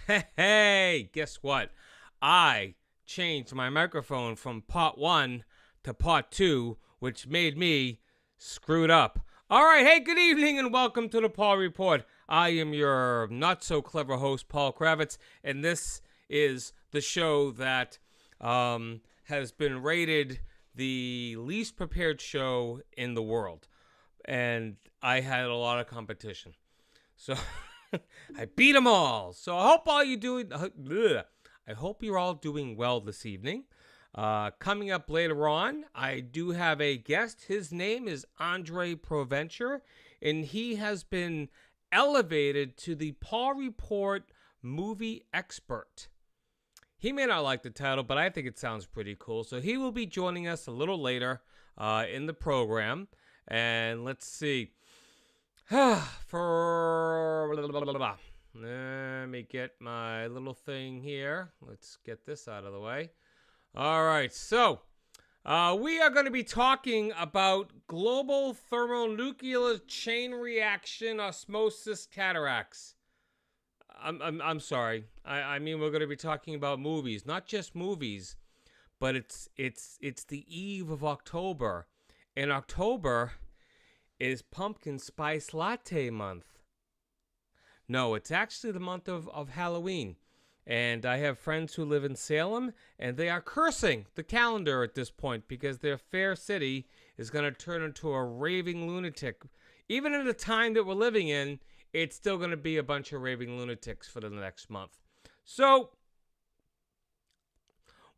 Hey, guess what? I changed my microphone from part 1 to part 2, which made me screwed up. All right, hey, good evening and welcome to the Paul Report. I am your not-so-clever host, Paul Kravitz, and this is the show that has been rated the least prepared show in the world. And I had a lot of competition. So I beat them all. So I hope I hope you're all doing well this evening. Coming up later on, I do have a guest. His name is Andre Provencher, and he has been elevated to the Paul Report movie expert. He may not like the title, but I think it sounds pretty cool. So he will be joining us a little later in the program. And let's see. Let me get my little thing here. Let's get this out of the way. All right, so we are going to be talking about global thermonuclear chain reaction osmosis cataracts. I'm sorry. I mean, we're going to be talking about movies, not just movies, but it's the eve of October. In October is pumpkin spice latte month. No, it's actually the month of Halloween. And I have friends who live in Salem, and they are cursing the calendar at this point because their fair city is going to turn into a raving lunatic. Even in the time that we're living in, it's still going to be a bunch of raving lunatics for the next month. So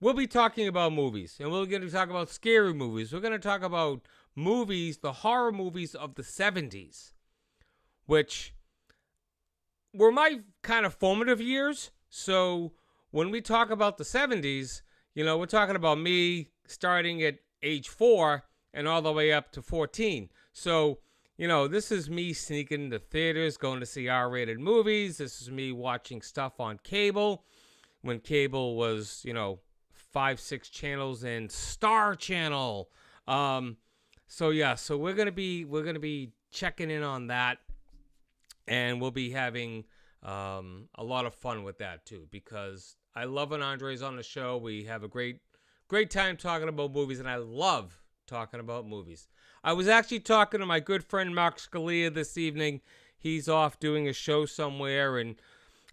we'll be talking about movies, and we're going to talk about scary movies. We're going to talk about movies, the horror movies of the 70s, which were my kind of formative years. So when we talk about the 70s, you know, we're talking about me starting at age 4 and all the way up to 14. So, you know, this is me sneaking into theaters, going to see R-rated movies. This is me watching stuff on cable when cable was, you know, 5-6 channels and Star Channel. So we're gonna be checking in on that, and we'll be having a lot of fun with that too, because I love when Andre's on the show. We have a great time talking about movies, and I love talking about movies. I was actually talking to my good friend Mark Scalia this evening. He's off doing a show somewhere, and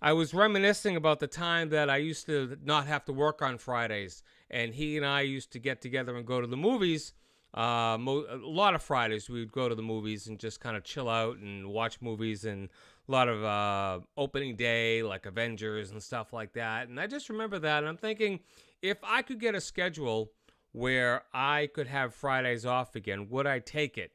I was reminiscing about the time that I used to not have to work on Fridays, and he and I used to get together and go to the movies. A lot of Fridays we would go to the movies and just kind of chill out and watch movies, and a lot of opening day like Avengers and stuff like that. And I just remember that, and I'm thinking, if I could get a schedule where I could have Fridays off again, would I take it?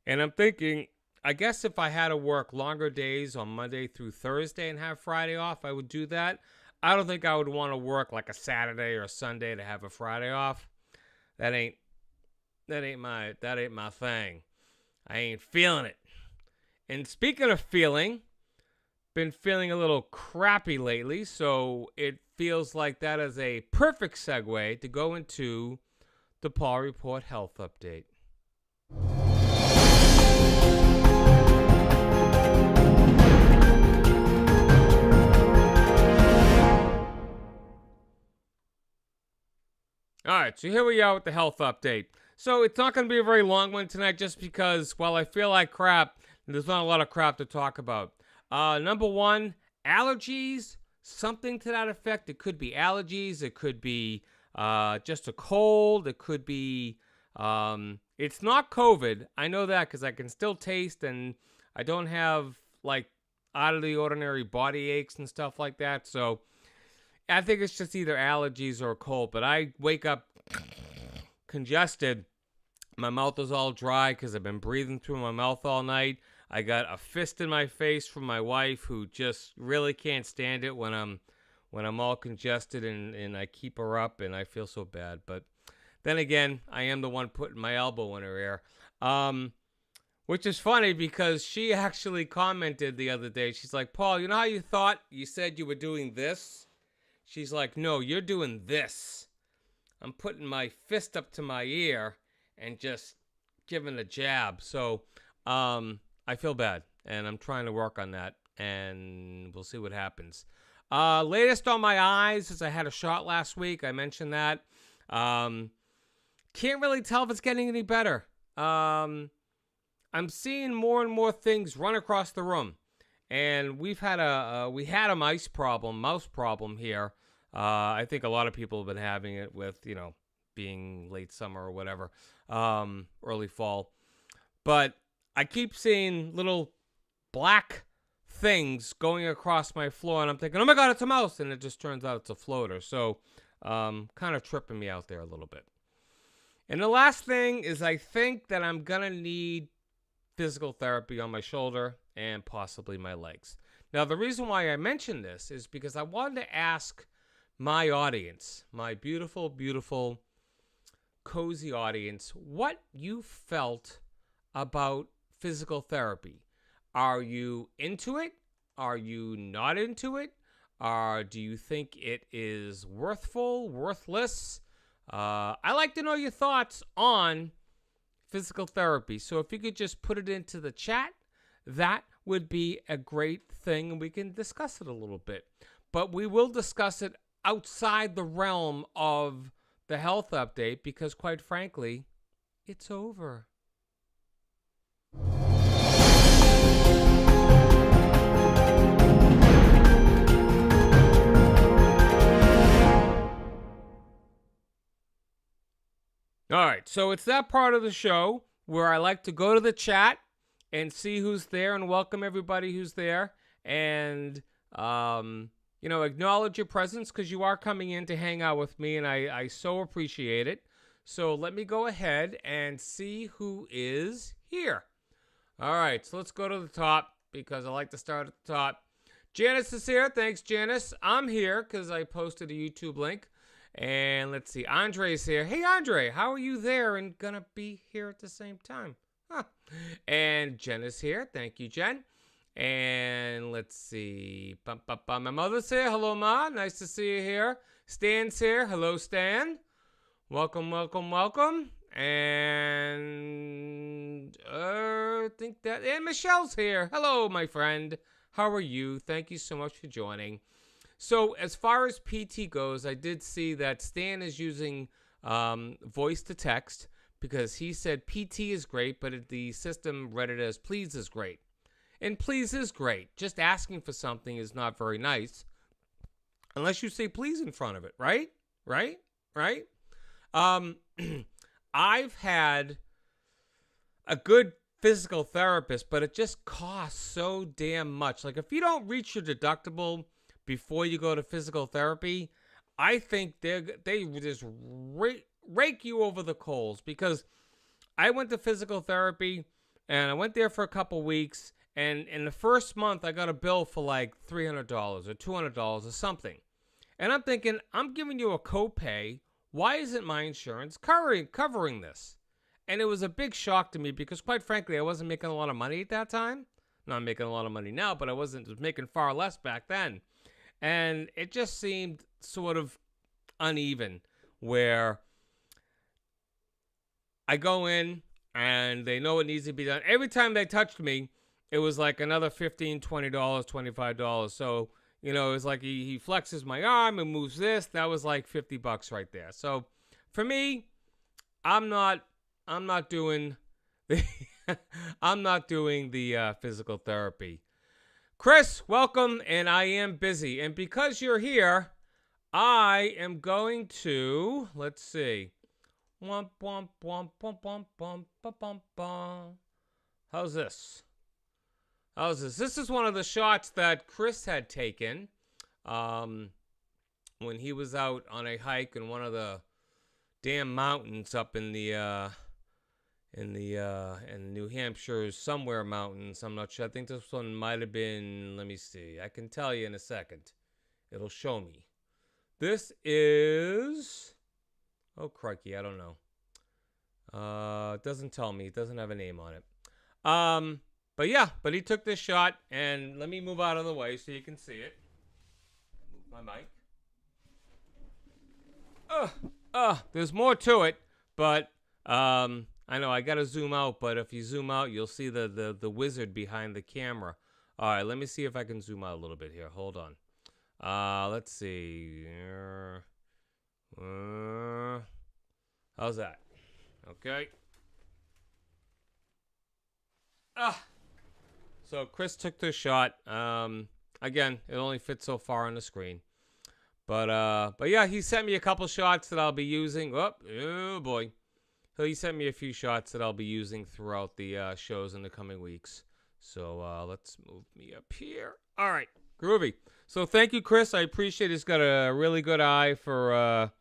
And I'm thinking, I guess if I had to work longer days on Monday through Thursday and have Friday off, I would do that. I don't think I would want to work like a Saturday or a Sunday to have a Friday off. That ain't my thing. I ain't feeling it. And speaking of feeling, been feeling a little crappy lately, so it feels like that is a perfect segue to go into the Paul Report Health Update. All right, so here we are with the health update. So it's not going to be a very long one tonight, just because, while I feel like crap, there's not a lot of crap to talk about. Number one, allergies, something to that effect. It could be allergies. It could be just a cold. It could be, it's not COVID. I know that because I can still taste, and I don't have, like, out of the ordinary body aches and stuff like that. So I think it's just either allergies or a cold, but I wake up congested. My mouth is all dry because I've been breathing through my mouth all night. I got a fist in my face from my wife, who just really can't stand it when I'm all congested, and I keep her up, and I feel so bad. But then again, I am the one putting my elbow in her ear. Which is funny because she actually commented the other day. She's like, Paul, you know how you said you were doing this? She's like, no, you're doing this. I'm putting my fist up to my ear and just giving a jab. So I feel bad, and I'm trying to work on that, and we'll see what happens. Latest on my eyes is I had a shot last week. I mentioned that. Can't really tell if it's getting any better. I'm seeing more and more things run across the room. And we had a mouse problem here. I think a lot of people have been having it with, being late summer or whatever, early fall. But I keep seeing little black things going across my floor, and I'm thinking, oh my God, it's a mouse. And it just turns out it's a floater. So kind of tripping me out there a little bit. And the last thing is I think that I'm going to need physical therapy on my shoulder and possibly my legs. Now, the reason why I mention this is because I wanted to ask my audience, my beautiful, beautiful, cozy audience, what you felt about physical therapy. Are you into it? Are you not into it? Do you think it is worthless? I like to know your thoughts on physical therapy. So if you could just put it into the chat, that would be a great thing, and we can discuss it a little bit. But we will discuss it outside the realm of the health update because, quite frankly, it's over. All right, so it's that part of the show where I like to go to the chat and see who's there and welcome everybody who's there and, acknowledge your presence because you are coming in to hang out with me, and I so appreciate it. So let me go ahead and see who is here. All right, so let's go to the top because I like to start at the top. Janice is here. Thanks, Janice. I'm here because I posted a YouTube link. And let's see, Andre's here. Hey, Andre, how are you there and gonna be here at the same time? Huh. And Jen is here. Thank you, Jen. And let's see, my mother's here. Hello, Ma. Nice to see you here. Stan's here. Hello, Stan. Welcome, welcome, welcome. And and Michelle's here. Hello, my friend. How are you? Thank you so much for joining. So as far as PT goes, I did see that Stan is using voice to text because he said PT is great, but the system read it as please is great. And please is great. Just asking for something is not very nice unless you say please in front of it, right? Right? I've had a good physical therapist, but it just costs so damn much. Like if you don't reach your deductible before you go to physical therapy, I think they just rake you over the coals because I went to physical therapy and I went there for a couple weeks, and in the first month I got a bill for like $300 or $200 or something. And I'm thinking, I'm giving you a copay. Why isn't my insurance covering this? And it was a big shock to me because, quite frankly, I wasn't making a lot of money at that time. Not making a lot of money now, but I was making far less back then. And it just seemed sort of uneven where I go in and they know it needs to be done. Every time they touched me, it was like another $15, $20, $25. So, it was like he flexes my arm and moves this. That was like $50 right there. So for me, I'm not doing the I'm not doing the physical therapy. Chris, welcome, and I am busy. And because you're here, I am going to, let's see. How's this? This is one of the shots that Chris had taken when he was out on a hike in one of the damn mountains up in the in New Hampshire's somewhere mountains. I'm not sure. I think this one might have been, let me see. I can tell you in a second. It'll show me. This is, oh crikey, I don't know. It doesn't tell me. It doesn't have a name on it. But he took this shot, and let me move out of the way so you can see it. Move my mic. There's more to it, but I know I gotta zoom out, but if you zoom out, you'll see the wizard behind the camera. All right, let me see if I can zoom out a little bit here. Hold on. Let's see. How's that? Okay. So Chris took the shot. Again, it only fits so far on the screen. But yeah, he sent me a couple shots that I'll be using. Oh boy. So he sent me a few shots that I'll be using throughout the shows in the coming weeks. So let's move me up here. All right, groovy. So thank you, Chris. I appreciate it. He's got a really good eye for a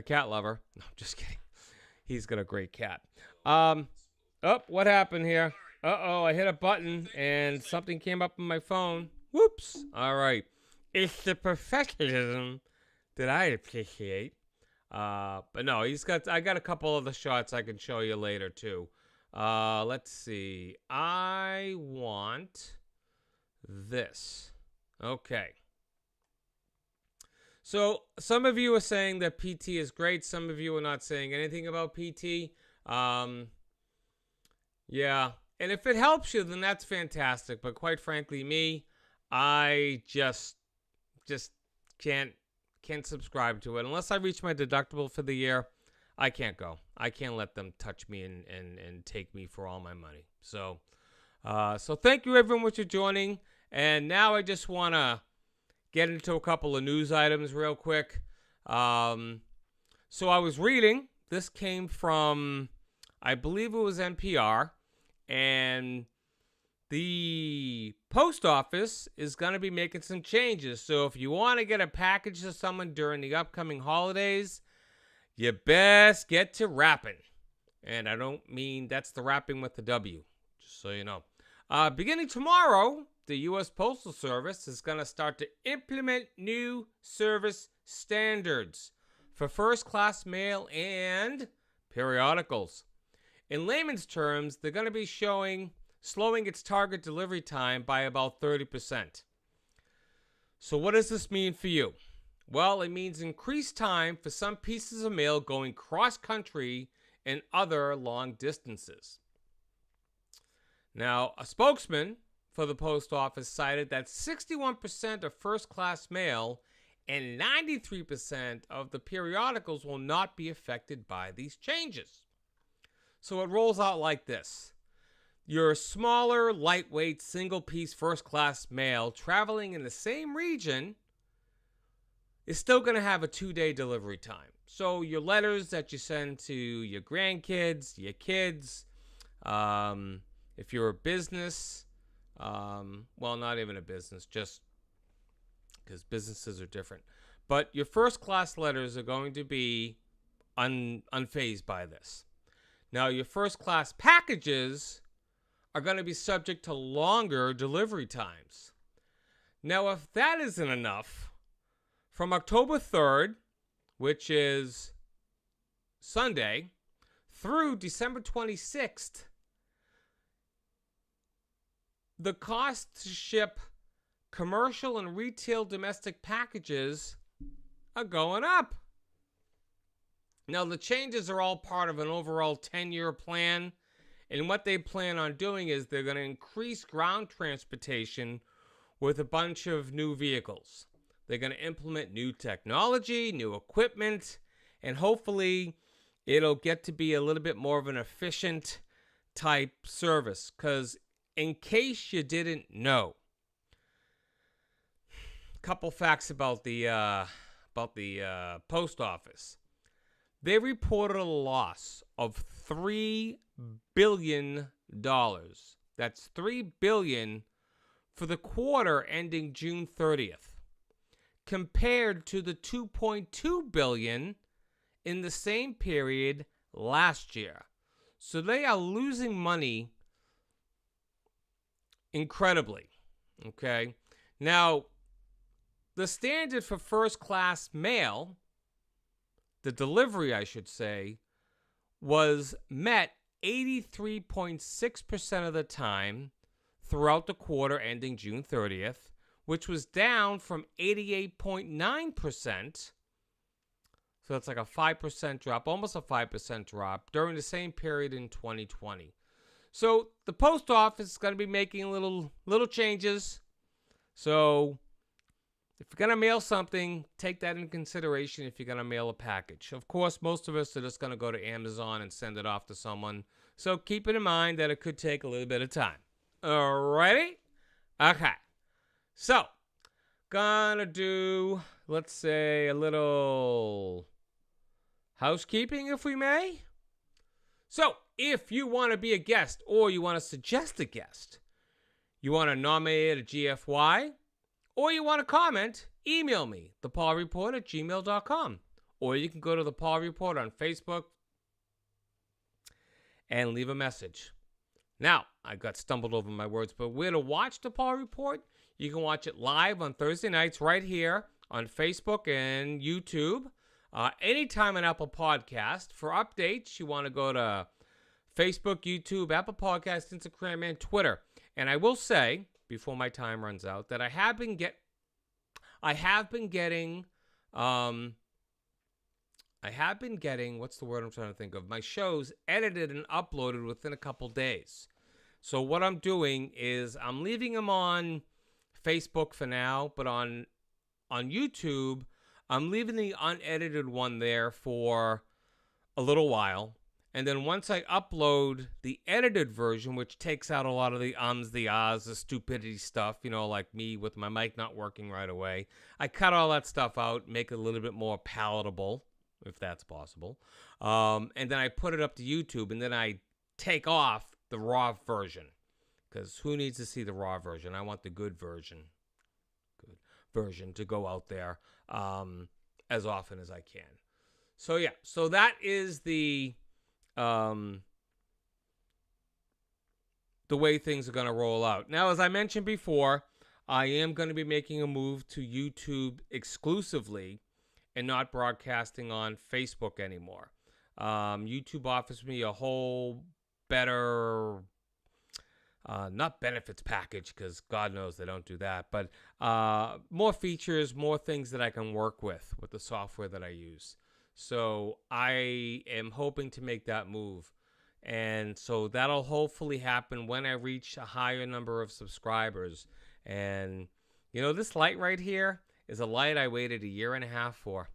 cat lover. No, I'm just kidding. He's got a great cat. What happened here? I hit a button and something came up on my phone. Whoops. All right. It's the professionalism that I appreciate. But no, I got a couple of the shots I can show you later too. Let's see. I want this. Okay. So some of you are saying that PT is great. Some of you are not saying anything about PT. Yeah. And if it helps you, then that's fantastic. But quite frankly, I just can't subscribe to it. Unless I reach my deductible for the year, I can't go. I can't let them touch me and take me for all my money. So thank you everyone for joining. And now I just want to get into a couple of news items real quick. So I was reading. This came from, I believe it was NPR. And the post office is going to be making some changes. So if you want to get a package to someone during the upcoming holidays, you best get to rapping. And I don't mean that's the rapping with the W, just so you know. Beginning tomorrow, the U.S. Postal Service is going to start to implement new service standards for first-class mail and periodicals. In layman's terms, they're going to be slowing its target delivery time by about 30%. So what does this mean for you? Well, it means increased time for some pieces of mail going cross-country and other long distances. Now, a spokesman for the post office cited that 61% of first-class mail and 93% of the periodicals will not be affected by these changes. So it rolls out like this. Your smaller, lightweight, single-piece first-class mail traveling in the same region is still going to have a 2-day delivery time. So your letters that you send to your grandkids, your kids, if you're a business, well, not even a business, just because businesses are different. But your first-class letters are going to be unfazed by this. Now, your first-class packages are going to be subject to longer delivery times. Now, if that isn't enough, from October 3rd, which is Sunday, through December 26th, the cost to ship commercial and retail domestic packages are going up. Now, the changes are all part of an overall 10-year plan. And what they plan on doing is they're going to increase ground transportation with a bunch of new vehicles. They're going to implement new technology, new equipment, and hopefully it'll get to be a little bit more of an efficient type service. Because in case you didn't know, a couple facts about the post office. They reported a loss of $3 billion. That's $3 billion for the quarter ending June 30th, compared to the $2.2 billion in the same period last year. So they are losing money incredibly. Okay. Now, the standard for first-class mail, the delivery, I should say, was met 83.6% of the time throughout the quarter ending June 30th, which was down from 88.9%. So that's like a 5% drop, almost a 5% drop during the same period in 2020. So the post office is going to be making little changes. So if you're going to mail something, take that into consideration if you're going to mail a package. Of course, most of us are just going to go to Amazon and send it off to someone. So keep it in mind that it could take a little bit of time. Alrighty? Okay. So, gonna do, let's say, a little housekeeping, if we may. So, if you want to be a guest or you want to suggest a guest, you want to nominate a GFY, or you want to comment, email me, thepaulreport@gmail.com. Or you can go to The Paul Report on Facebook and leave a message. Now, I got stumbled over my words, but where to watch The Paul Report? You can watch it live on Thursday nights right here on Facebook and YouTube. Anytime on Apple Podcast. For updates, you want to go to Facebook, YouTube, Apple Podcast, Instagram, and Twitter. And I will say, before my time runs out, that I have been getting, what's the word I'm trying to think of? My shows edited and uploaded within a couple days. So what I'm doing is I'm leaving them on Facebook for now, but on YouTube, I'm leaving the unedited one there for a little while. And then once I upload the edited version, which takes out a lot of the ums, the ahs, the stupidity stuff, like me with my mic not working right away, I cut all that stuff out, make it a little bit more palatable, if that's possible. And then I put it up to YouTube, and then I take off the raw version. Because who needs to see the raw version? I want the good version to go out there as often as I can. So yeah, so that is the way things are going to roll out. Now, as I mentioned before, I am going to be making a move to YouTube exclusively and not broadcasting on Facebook anymore. YouTube offers me a whole better, not benefits package, because God knows they don't do that, but more features, more things that I can work with the software that I use. So I am hoping to make that move. And so that'll hopefully happen when I reach a higher number of subscribers. And, this light right here is a light I waited 1.5 years for.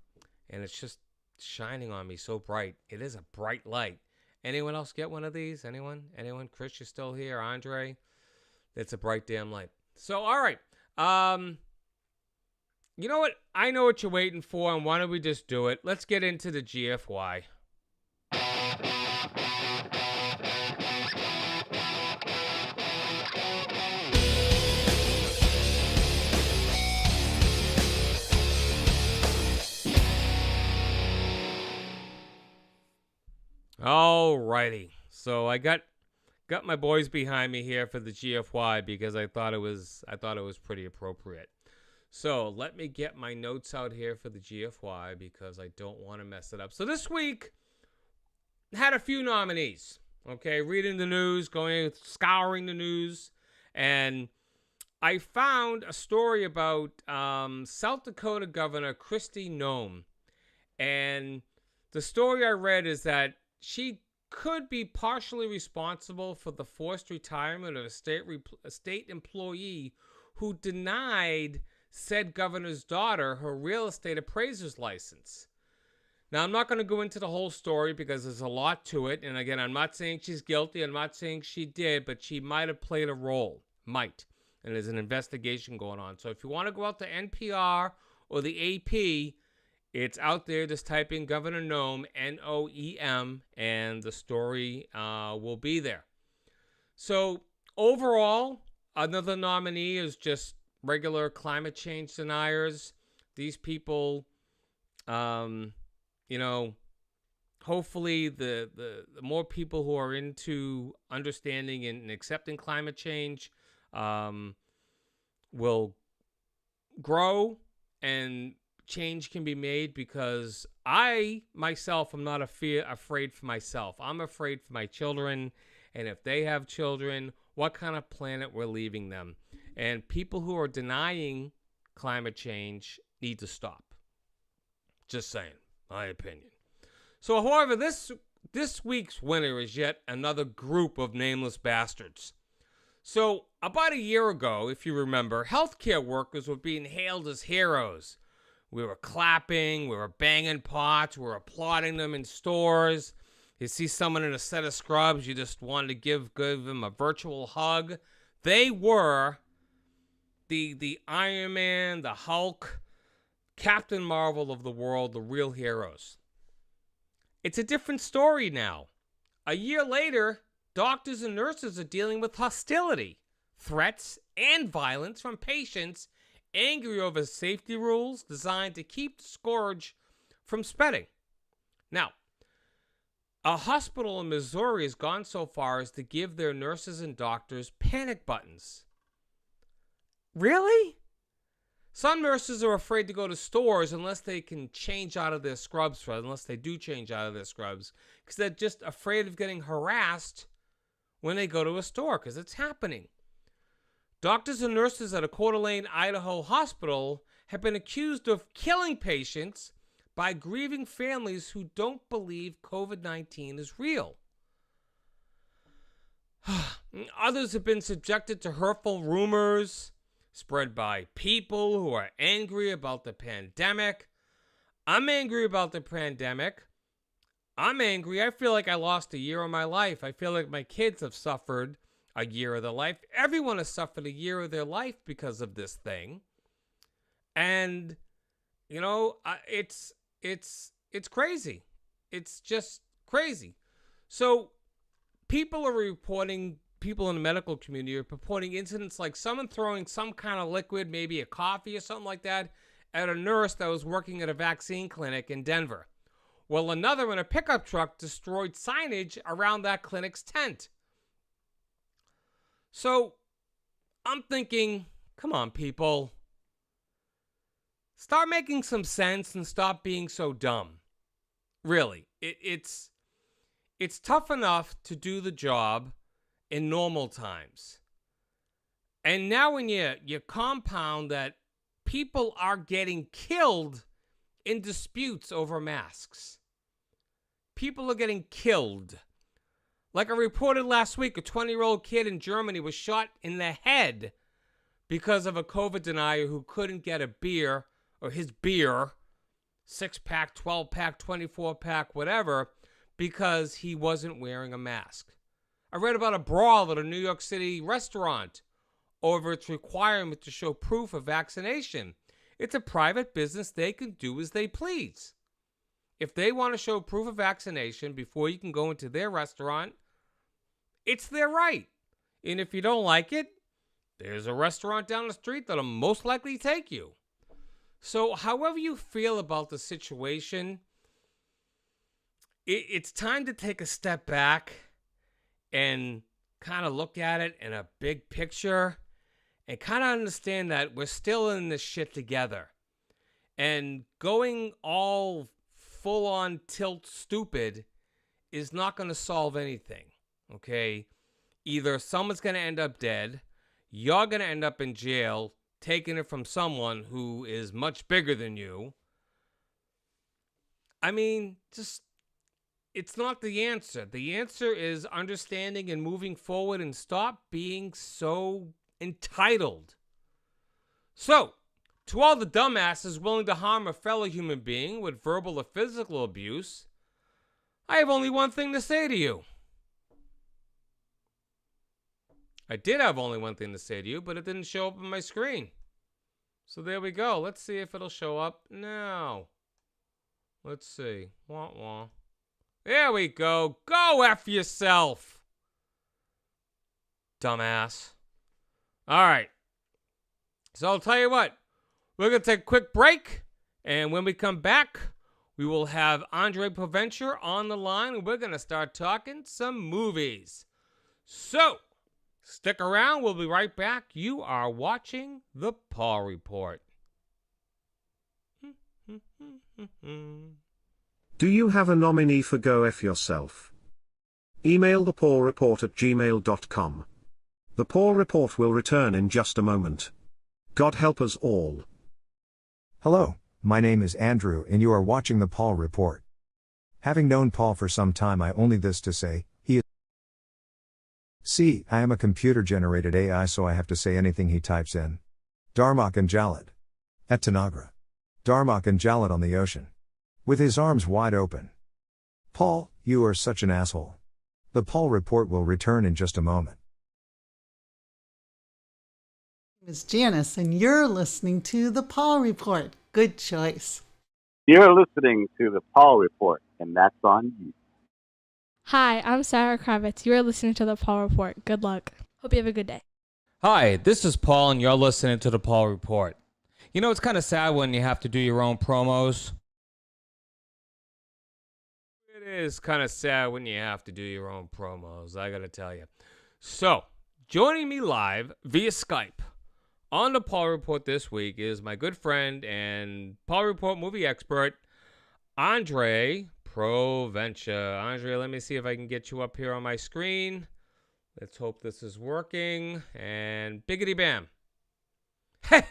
And it's just shining on me so bright. It is a bright light. Anyone else get one of these? Anyone? Chris, you're still here? Andre? It's a bright damn light. So, all right. You know what? I know what you're waiting for, and why don't we just do it? Let's get into the GFY. Alrighty. So I got my boys behind me here for the GFY because I thought it was pretty appropriate. So let me get my notes out here for the GFY because I don't want to mess it up. So this week had a few nominees. Okay, reading the news, scouring the news, and I found a story about South Dakota Governor Kristi Noem. And the story I read is that she could be partially responsible for the forced retirement of a state employee who denied said governor's daughter her real estate appraiser's license. Now, I'm not going to go into the whole story because there's a lot to it. And again, I'm not saying she's guilty. I'm not saying she did, but she might have played a role. Might. And there's an investigation going on. So if you want to go out to NPR or the AP, it's out there. Just type in Governor Noem, Noem, and the story will be there. So overall, another nominee is just regular climate change deniers. These people, hopefully the more people who are into understanding and accepting climate change will grow and change can be made, because I myself am not afraid for myself. I'm afraid for my children, and if they have children, what kind of planet we're leaving them. And people who are denying climate change need to stop. Just saying, my opinion. So, however, this week's winner is yet another group of nameless bastards. So, about a year ago, if you remember, healthcare workers were being hailed as heroes. We were clapping, we were banging pots, we were applauding them in stores. You see someone in a set of scrubs, you just wanted to give them a virtual hug. They were the Iron Man, the Hulk, Captain Marvel of the world, the real heroes. It's a different story now. A year later, doctors and nurses are dealing with hostility, threats, and violence from patients angry over safety rules designed to keep the scourge from spreading. Now, a hospital in Missouri has gone so far as to give their nurses and doctors panic buttons. Really? Some nurses are afraid to go to stores unless they can change out of their scrubs, unless they do change out of their scrubs, because they're just afraid of getting harassed when they go to a store, because it's happening. Doctors and nurses at a Coeur d'Alene, Idaho hospital have been accused of killing patients by grieving families who don't believe COVID-19 is real. Others have been subjected to hurtful rumors spread by people who are angry about the pandemic. I'm angry about the pandemic. I'm angry. I feel like I lost a year of my life. I feel like my kids have suffered a year of their life. Everyone has suffered a year of their life because of this thing. And, you know, it's crazy. It's just crazy. So people are reporting, people in the medical community are reporting incidents like someone throwing some kind of liquid, maybe a coffee or something like that, at a nurse that was working at a vaccine clinic in Denver. Well, another in a pickup truck destroyed signage around that clinic's tent. So I'm thinking, come on, people. Start making some sense and stop being so dumb. Really, it's tough enough to do the job in normal times. And now when you compound that people are getting killed in disputes over masks. People are getting killed. Like I reported last week, a 20-year-old kid in Germany was shot in the head because of a COVID denier who couldn't get a beer, or his beer, 6-pack, 12-pack, 24-pack, whatever, because he wasn't wearing a mask. I read about a brawl at a New York City restaurant over its requirement to show proof of vaccination. It's a private business. They can do as they please. If they want to show proof of vaccination before you can go into their restaurant, it's their right. And if you don't like it, there's a restaurant down the street that'll most likely take you. So however you feel about the situation, it's time to take a step back and kind of look at it in a big picture and kind of understand that we're still in this shit together. And going all full-on tilt stupid is not going to solve anything, okay? Either someone's going to end up dead, you're going to end up in jail, taking it from someone who is much bigger than you. I mean, just, it's not the answer. The answer is understanding and moving forward and stop being so entitled. So, to all the dumbasses willing to harm a fellow human being with verbal or physical abuse, I have only one thing to say to you. I did have only one thing to say to you, but it didn't show up on my screen. So there we go. Let's see if it'll show up now. Let's see. Wah, wah. There we go. Go F yourself, dumbass. All right. So I'll tell you what. We're going to take a quick break, and when we come back, we will have Andre Provencher on the line, and we're going to start talking some movies. So, stick around. We'll be right back. You are watching The Paul Report. Do you have a nominee for Go F Yourself? Email thepaulreport@gmail.com. The Paul Report will return in just a moment. God help us all. Hello, my name is Andrew and you are watching The Paul Report. Having known Paul for some time, I only this to say, he is See, I am a computer-generated AI, so I have to say anything he types in. Darmok and Jalad. At Tanagra. Darmok and Jalad on the ocean. With his arms wide open. Paul, you are such an asshole. The Paul Report will return in just a moment. Miss Janice, and you're listening to the Paul Report. Good choice. You're listening to the Paul Report, and that's on you. Hi, I'm Sarah Kravitz. You're listening to the Paul Report. Good luck. Hope you have a good day. Hi, this is Paul, and you're listening to the Paul Report. You know, it's kind of sad when you have to do your own promos. It is kind of sad when you have to do your own promos, I gotta tell you. So, joining me live via Skype on the Paul Report this week is my good friend and Paul Report movie expert, Andre Provencher. Andre, let me see if I can get you up here on my screen. Let's hope this is working. And biggity bam. Hey,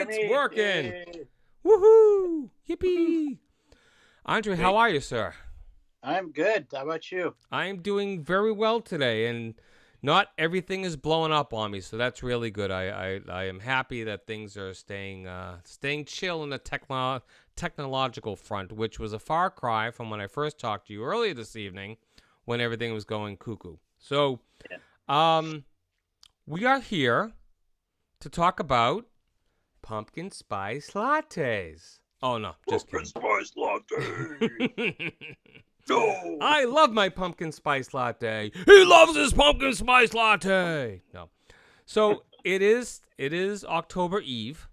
it's working. Yay. Woohoo. Yippee. Andre, how are you, sir? I'm good. How about you? I'm doing very well today, and not everything is blowing up on me, so that's really good. I am happy that things are staying chill in the technological front, which was a far cry from when I first talked to you earlier this evening when everything was going cuckoo. So, we are here to talk about pumpkin spice lattes. Oh, no, just kidding. Pumpkin spice latte. No. I love my pumpkin spice latte. He loves his pumpkin spice latte. No. So it is October Eve,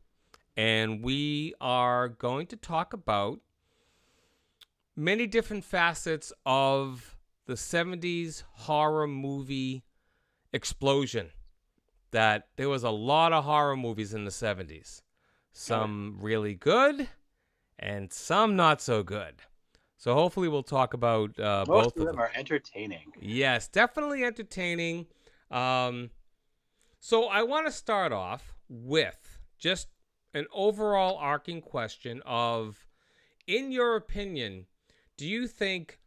and we are going to talk about many different facets of the 70s horror movie explosion. That there was a lot of horror movies in the 70s. Some really good and some not so good. So hopefully we'll talk about both of them. Most of them are entertaining. Yes, definitely entertaining. So I want to start off with just an overall arcing question of, in your opinion, do you think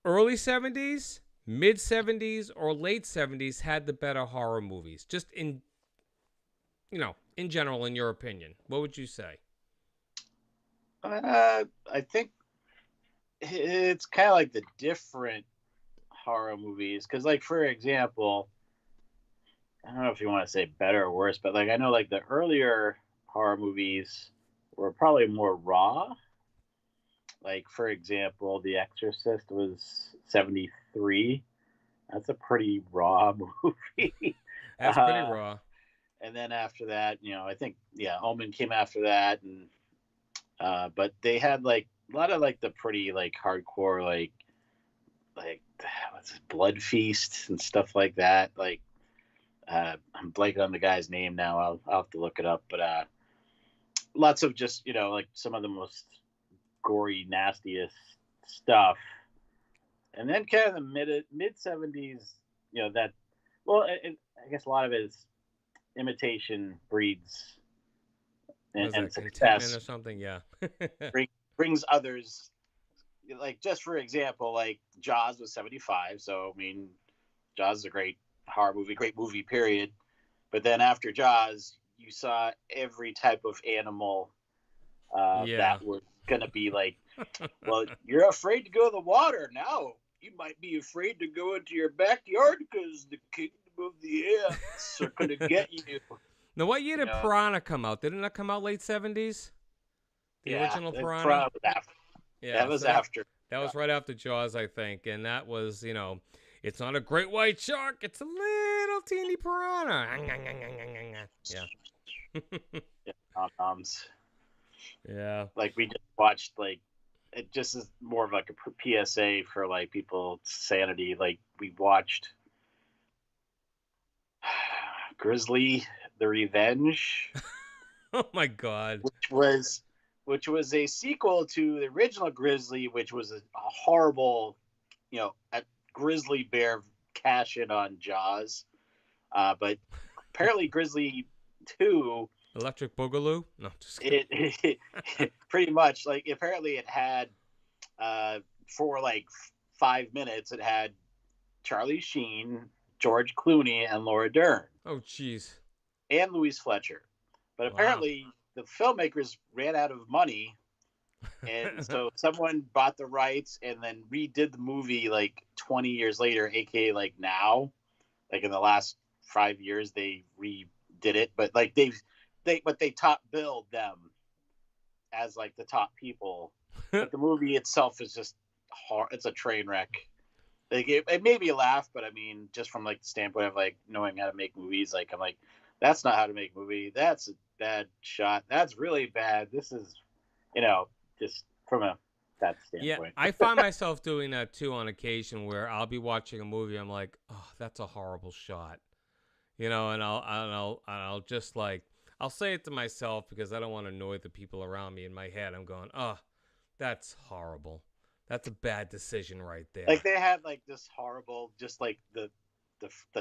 early 70s, mid 70s, or late 70s had the better horror movies? Just in general, in your opinion, what would you say? I think it's kind of like the different horror movies, because, like, for example, I don't know if you want to say better or worse, but, like, I know, like, the earlier horror movies were probably more raw. Like, for example, The Exorcist was 73. That's a pretty raw movie. That's pretty raw. And then after that, I think, Omen came after that, and but they had, like, a lot of, like, the pretty, like, hardcore, like what's this, Blood Feast and stuff like that. Like, I'm blanking on the guy's name now. I'll have to look it up. But lots of just, like, some of the most gory, nastiest stuff. And then kind of the mid 70s, I guess a lot of it is imitation breeds and success or something. Yeah. brings others, like, just for example, like, Jaws was 75. So, I mean, Jaws is a great horror movie, great movie, period. But then after Jaws, you saw every type of animal that was going to be like, well, you're afraid to go to the water. Now you might be afraid to go into your backyard because the kingdom of the ants are going to get you. Now, what year did Piranha come out? Didn't that come out late 70s? The original Piranha? That was after. That was right after Jaws, I think. And that was, it's not a great white shark. It's a little teeny piranha. Yeah. Yeah. Like, we just watched, like, it just is more of like a PSA for, like, people's sanity. Like, we watched Grizzly the Revenge. Oh my God. Which was a sequel to the original Grizzly, which was a horrible, a grizzly bear cash in on Jaws. But apparently Grizzly 2, Electric Boogaloo? No, just kidding. It pretty much, like, apparently it had for like 5 minutes, it had Charlie Sheen, George Clooney and Laura Dern Oh, jeez. and Louise Fletcher. But Wow. apparently the filmmakers ran out of money, and so someone bought the rights and then redid the movie like 20 years later, aka like now, like in the last 5 years they redid it, but like they top billed them as like the top people. But the movie itself is just hard. It's a train wreck. Like it made me laugh, but I mean, just from like the standpoint of like knowing how to make movies, like I'm like, that's not how to make a movie. That's a bad shot. That's really bad. This is, just from that standpoint. Yeah, I find myself doing that too on occasion, where I'll be watching a movie. I'm like, oh, that's a horrible shot, and I'll just like, I'll say it to myself because I don't want to annoy the people around me. In my head, I'm going, oh, that's horrible. That's a bad decision right there. Like they had like this horrible, just like the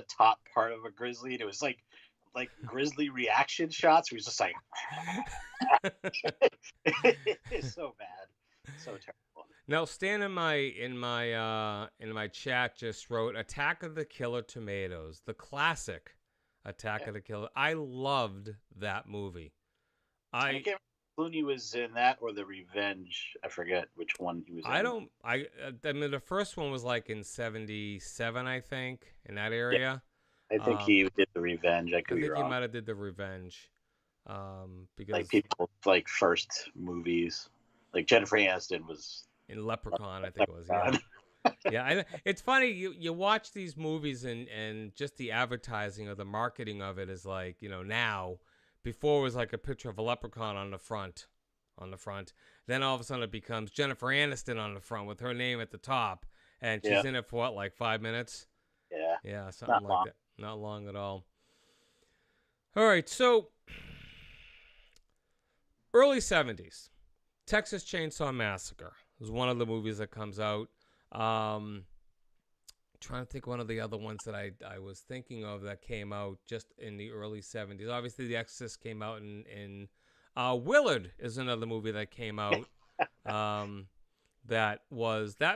top part of a grizzly. And it was like grizzly reaction shots. Where he's just like, it's so bad, so terrible. Now, Stan in my chat just wrote Attack of the Killer Tomatoes, the classic Attack of the Killer. I loved that movie. I can't remember if Clooney was in that or The Revenge. I forget which one he was in. I mean, the first one was like in 77, I think, in that area. I think he did The Revenge. I could be think wrong. he might have did The Revenge. Because like people like first movies, like Jennifer Aniston was in Leprechaun, I think it was. Yeah. Yeah, it's funny. You watch these movies and just the advertising or the marketing of it is like, now. Before it was like a picture of a leprechaun on the front. Then all of a sudden it becomes Jennifer Aniston on the front with her name at the top, and she's in it for what, like 5 minutes? Yeah, something like that. Not long at all. All right, so early 70s, Texas Chainsaw Massacre is one of the movies that comes out. Trying to think one of the other ones that I was thinking of that came out just in the early 70s. Obviously, The Exorcist came out in Willard is another movie that came out. That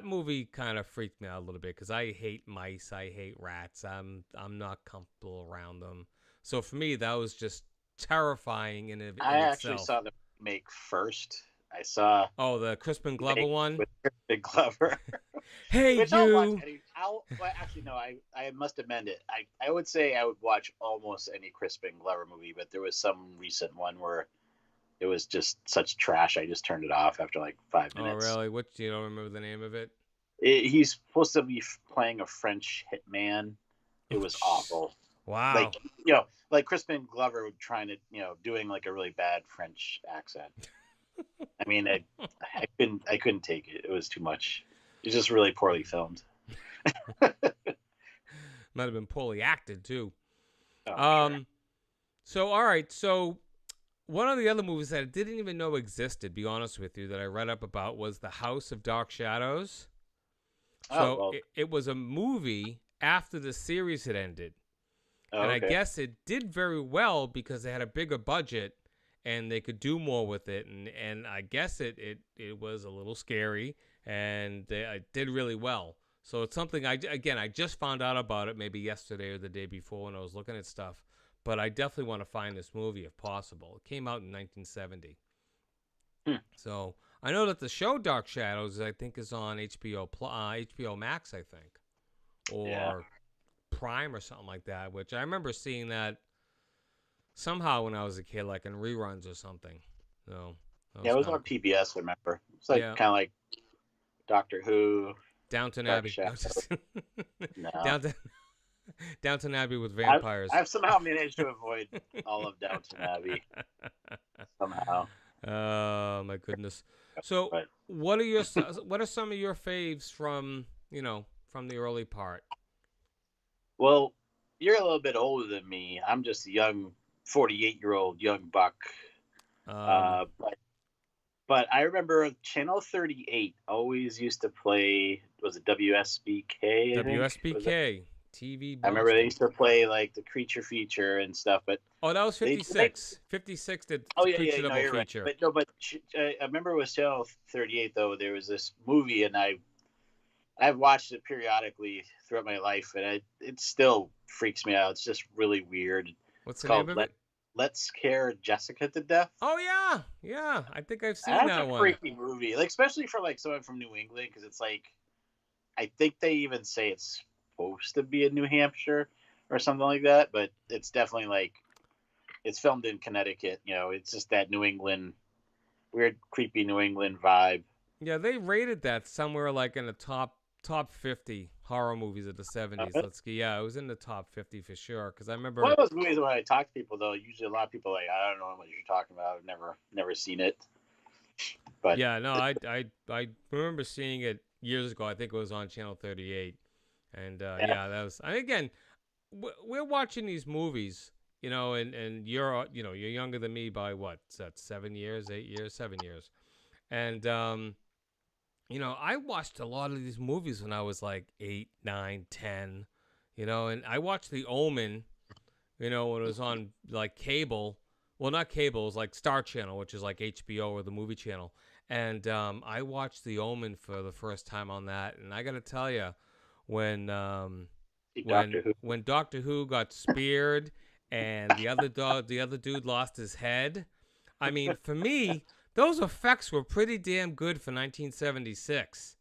movie kind of freaked me out a little bit because I hate mice, I hate rats. I'm not comfortable around them. So for me, that was just terrifying in itself. I actually saw the remake first. I saw the Crispin Glover one with Crispin Glover. Hey, which you. Actually, no. I must amend it. I would say I would watch almost any Crispin Glover movie, but there was some recent one where it was just such trash. I just turned it off after like 5 minutes. Oh, really? What? You don't remember the name of it? He's supposed to be playing a French hitman. It was awful. Wow. Like Crispin Glover trying to, doing like a really bad French accent. I mean, I couldn't take it. It was too much. It was just really poorly filmed. Might have been poorly acted too. Sure. So all right. So one of the other movies that I didn't even know existed, be honest with you, that I read up about was The House of Dark Shadows. So it was a movie after the series had ended. And I guess it did very well because they had a bigger budget and they could do more with it. And I guess it was a little scary and it did really well. So it's something I just found out about it maybe yesterday or the day before when I was looking at stuff. But I definitely want to find this movie if possible. It came out in 1970. So I know that the show Dark Shadows, I think, is on HBO Max, I think. Or Prime or something like that, which I remember seeing that somehow when I was a kid, like in reruns or something. So it was on PBS, I remember. It's like kind of like Doctor Who. Downton Abbey. Downton Abbey with vampires. I've somehow managed to avoid all of Downton Abbey. Somehow. Oh my goodness. So what are some of your faves from the early part? Well, you're a little bit older than me. I'm just a young 48-year-old young buck. But I remember Channel 38 always used to play, was it WSBK? WSBK, TV. I remember they used to play like the creature feature and stuff, but that was 56. 56 did creature double feature. Right. But I remember it was Channel 38 though. There was this movie, and I I've watched it periodically throughout my life, and it still freaks me out. It's just really weird. What's It's the name called of it? Let's Scare Jessica to Death. Oh yeah, yeah. I think I've seen That's that a one. freaky movie, like especially for like someone from New England, because it's like I think they even say it's supposed to be in New Hampshire or something like that, but it's definitely like it's filmed in Connecticut. It's just that New England, weird, creepy New England vibe. Yeah, they rated that somewhere like in the top 50 horror movies of the 70s. Yeah, it was in the top 50 for sure. Because I remember One of those movies when I talk to people, though, usually a lot of people are like, I don't know what you're talking about. I've never seen it. But yeah, no, I remember seeing it years ago. I think it was on Channel 38, and yeah, that was. Again, we're watching these movies, and you're younger than me by what? Is that 7 years, 8 years, 7 years, and I watched a lot of these movies when I was like 8, 9, 10, and I watched The Omen, when it was on like cable. Well, not cable, it was like Star Channel, which is like HBO or the movie channel. And I watched The Omen for the first time on that, and I got to tell you, when Doctor Who got speared and the other dude lost his head, I mean, for me, those effects were pretty damn good for 1976.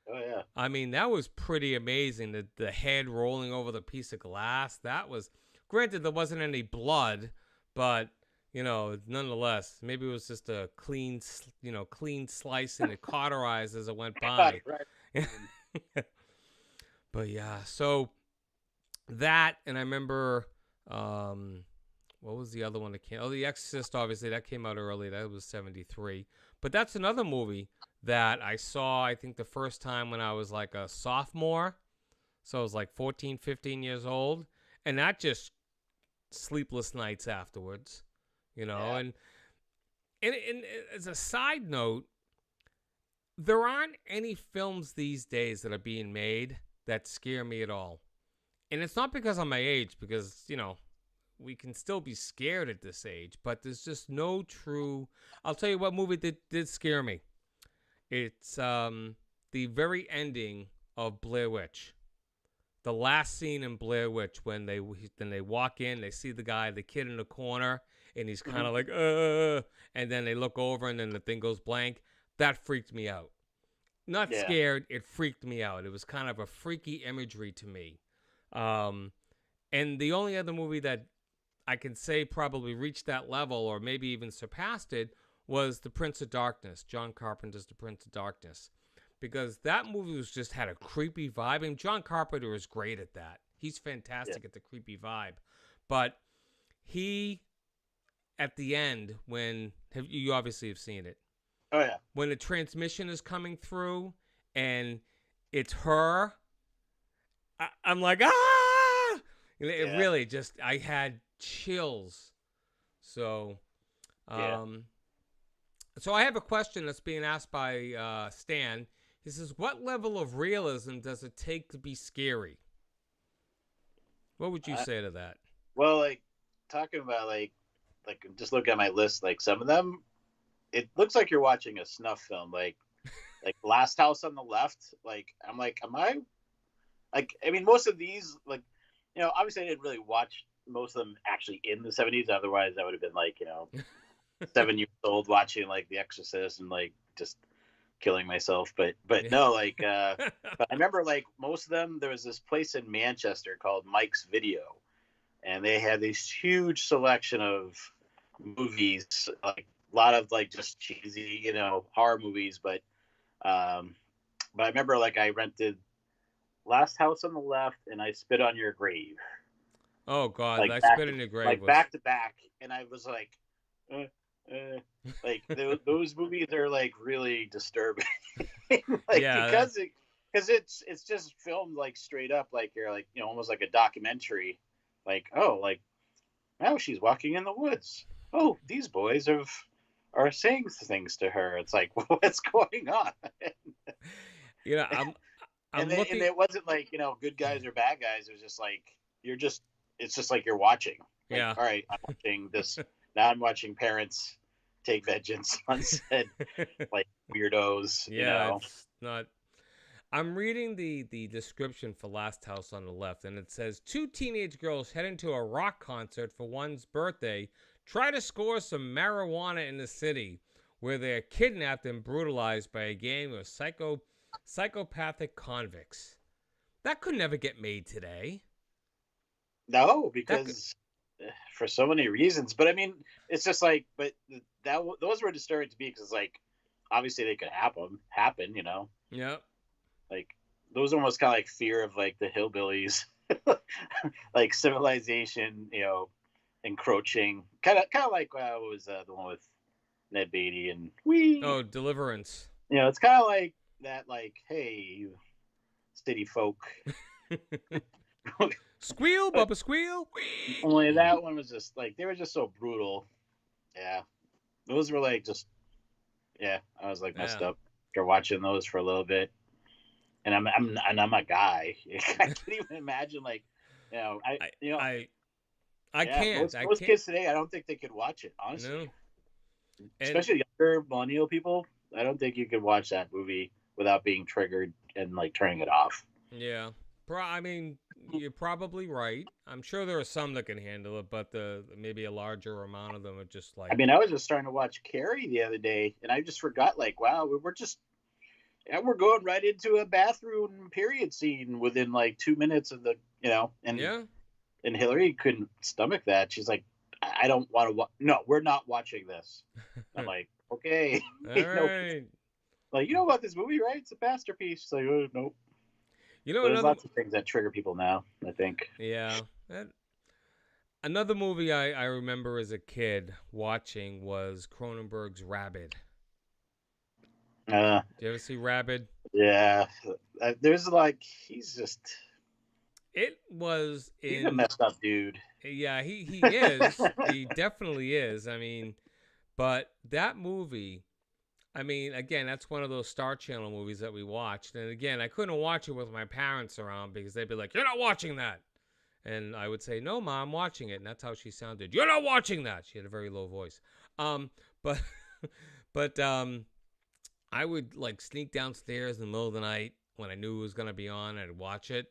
Oh yeah. I mean, that was pretty amazing. The head rolling over the piece of glass. That was, granted, there wasn't any blood, but nonetheless, maybe it was just a clean slice and it cauterized as it went by. Right. But yeah, so that, and I remember, what was the other one that came? Oh, The Exorcist, obviously, that came out early. That was 73. But that's another movie that I saw, I think, the first time when I was like a sophomore. So I was like 14, 15 years old. And that just sleepless nights afterwards, Yeah. And as a side note, there aren't any films these days that are being made that scare me at all. And it's not because of my age, because, we can still be scared at this age, but there's just no true. I'll tell you what movie did scare me. It's the very ending of Blair Witch. The last scene in Blair Witch when they walk in, they see the kid in the corner, and he's kind of like, and then they look over, and then the thing goes blank. That freaked me out. Not scared, it freaked me out. It was kind of a freaky imagery to me. And the only other movie that I can say probably reached that level, or maybe even surpassed it, was The Prince of Darkness, John Carpenter's The Prince of Darkness. Because that movie had a creepy vibe. And John Carpenter is great at that. He's fantastic at the creepy vibe. But he, at the end, you obviously have seen it. Oh yeah. When the transmission is coming through and it's her, I'm like, ah! It really just, I had chills. So, so I have a question that's being asked by Stan. He says, what level of realism does it take to be scary? What would you say to that? Well, like talking about like just look at my list, like some of them, it looks like you're watching a snuff film, like Last House on the Left. Like I'm like, am I? Like I mean, most of these, like obviously I didn't really watch most of them actually in the 70s. Otherwise, I would have been like 7 years old watching like The Exorcist and like just killing myself, but no, like but I remember like most of them, there was this place in Manchester called Mike's Video, and they had this huge selection of movies, like a lot of like just cheesy horror movies, but I remember like I rented Last House on the Left and I Spit on Your Grave. Oh god, like I Spit on Your Grave like was... back to back, and I was like like those movies are like really disturbing. Because it's just filmed like straight up, like you're like almost like a documentary, like like now she's walking in the woods, oh these boys are saying things to her, it's like what's going on? I'm and looking... and it wasn't like good guys or bad guys, it was just like it's just like you're watching, like, all right, I'm watching this. Now I'm watching parents take vengeance on said like weirdos. It's not. I'm reading the description for Last House on the Left, and it says, 2 teenage girls head into a rock concert for one's birthday, try to score some marijuana in the city, where they're kidnapped and brutalized by a gang of psychopathic convicts. That could never get made today. No, because for so many reasons. But I mean, it's just like, but those were disturbing to me because, like, obviously they could happen, you know. Yep. Like, those almost kind of like fear of like the hillbillies, like civilization, you know, encroaching. Kind of like what was the one with Ned Beatty and Oh, Deliverance. You know, it's kind of like that. Like, hey, you city folk. Squeal, Bubba, squeal. Only that one was just like, they were just so brutal. Yeah, those were like just, yeah. I was like messed up after watching those for a little bit, and I'm a guy. I can't even imagine, like, you know, I can't. Most kids today, I don't think they could watch it, honestly. No. Especially younger millennial people, I don't think you could watch that movie without being triggered and like turning it off. Yeah. I mean, you're probably right. I'm sure there are some that can handle it, but maybe a larger amount of them are just like... I mean, I was just starting to watch Carrie the other day, and I just forgot, like, wow, we're going right into a bathroom period scene within, like, 2 minutes of the, you know, and and Hillary couldn't stomach that. She's like, I don't want to watch... No, we're not watching this. I'm like, okay. All right. Like, you know about this movie, right? It's a masterpiece. She's like, oh, nope. You know, there's lots of things that trigger people now, I think. Yeah. Another movie I remember as a kid watching was Cronenberg's Rabid. Did you ever see Rabid? Yeah. There's like, he's a messed up dude. Yeah, he is. He definitely is. I mean, but that movie... I mean, again, that's one of those Star Channel movies that we watched. And again, I couldn't watch it with my parents around because they'd be like, you're not watching that. And I would say, no, Mom, I'm watching it. And that's how she sounded. You're not watching that. She had a very low voice. But I would like sneak downstairs in the middle of the night when I knew it was going to be on. I'd watch it,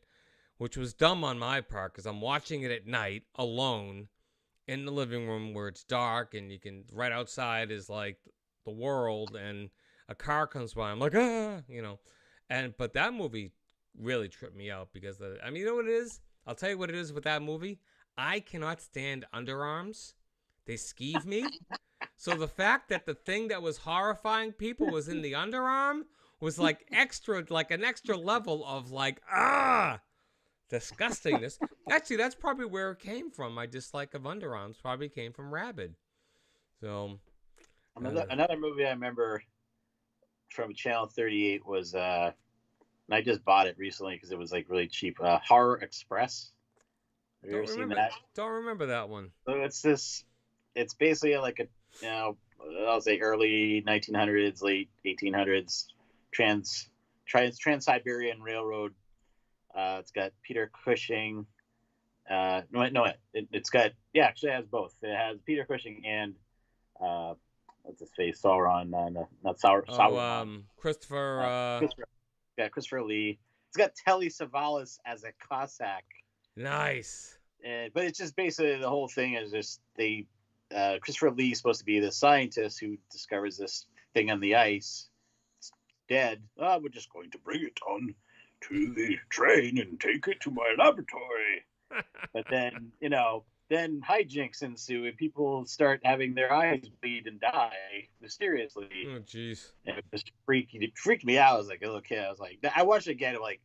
which was dumb on my part because I'm watching it at night alone in the living room where it's dark and you can, right outside is like the world, and a car comes by. I'm like, you know, but that movie really tripped me out because I mean, you know what it is? I'll tell you what it is with that movie. I cannot stand underarms. They skeeve me. So the fact that the thing that was horrifying people was in the underarm was like an extra level of like, disgustingness. Actually, that's probably where it came from. My dislike of underarms probably came from Rabid. So another movie I remember from Channel 38 was, and I just bought it recently because it was like really cheap. Horror Express. Have you ever seen that? Don't remember that one. So it's basically like a, you know, I'll say early 1900s, late 1800s Trans-Siberian Railroad. It's got Peter Cushing. It's got, actually it has both. It has Peter Cushing and what's his face? Sauron. Not Sauron. Christopher. Christopher Lee. It's got Telly Savalas as a Cossack. Nice. But it's just basically the whole thing is just Christopher Lee is supposed to be the scientist who discovers this thing on the ice. It's dead. We're just going to bring it on to the train and take it to my laboratory. But then, you know, then hijinks ensue and people start having their eyes bleed and die mysteriously. Oh, jeez. And it just freaked me out. I was like a little kid. I was like, I watched it again. I'm like,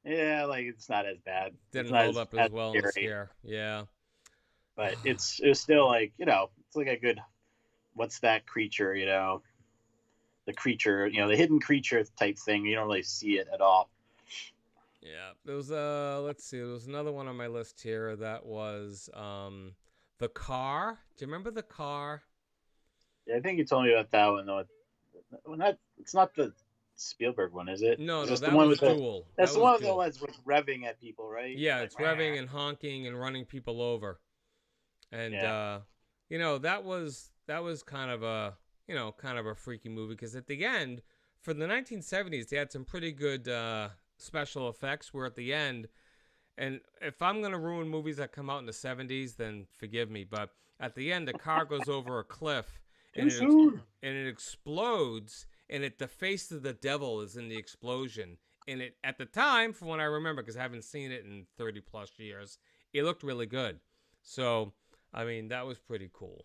yeah, like it's not as bad. Didn't hold up as well in the scare. Yeah. But it was still like, you know, it's like a good, what's that creature, you know? The creature, you know, the hidden creature type thing. You don't really see it at all. Yeah, there was let's see, there was another one on my list here that was The Car. Do you remember The Car? Yeah, I think you told me about that one though. It's not the Spielberg one, is it? No, that was Duel. That's the one that was revving at people, right? Yeah, like, it's revving and honking and running people over. And you know, that was kind of a freaky movie because at the end, for the 1970s, they had some pretty good special effects. Where at the end, and if I'm gonna ruin movies that come out in the 70s, then forgive me. But at the end, the car goes over a cliff, and it explodes, and the face of the devil is in the explosion. And it, at the time, from what I remember, because I haven't seen it in 30 plus years, it looked really good. So, I mean, that was pretty cool.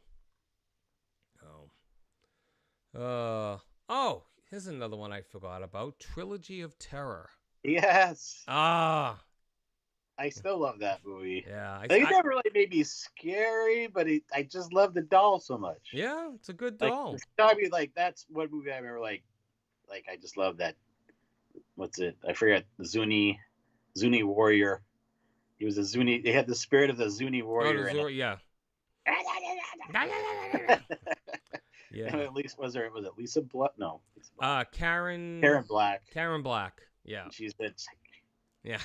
Oh, here's another one I forgot about. Trilogy of Terror. Yes. Ah. I still love that movie. Yeah. He never really made me scary, but I just love the doll so much. Yeah, it's a good Like, doll. that's one movie I remember, like I just love that. What's it? I forget. The Zuni warrior. He was a Zuni. They had the spirit of the Zuni warrior. Yeah. Yeah. And at least was it Lisa Black? No. Karen Black. Karen Black. Yeah. And she said. Yeah.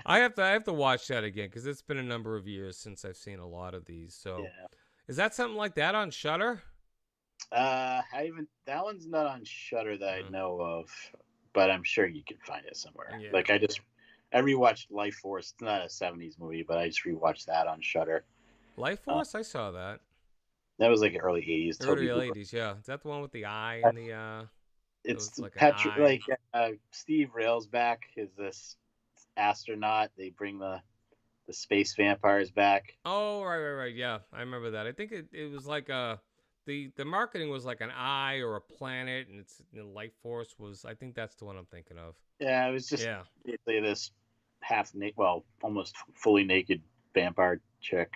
I have to watch that again because it's been a number of years since I've seen a lot of these. So, yeah. Is that something like that on Shudder? That one's not on Shudder that I know of, but I'm sure you can find it somewhere. Yeah. Like I rewatched Life Force. It's not a 70s movie, but I just rewatched that on Shudder. Life Force, I saw that. That was like early 80s. Early 80s, yeah. Is that the one with the eye and the It's like Patrick, Steve Railsback is this astronaut. They bring the space vampires back. Oh, right. Yeah, I remember that. I think it was like the marketing was like an eye or a planet, and it's Life Force was. I think that's the one I'm thinking of. Yeah, it was just basically this almost fully naked vampire chick.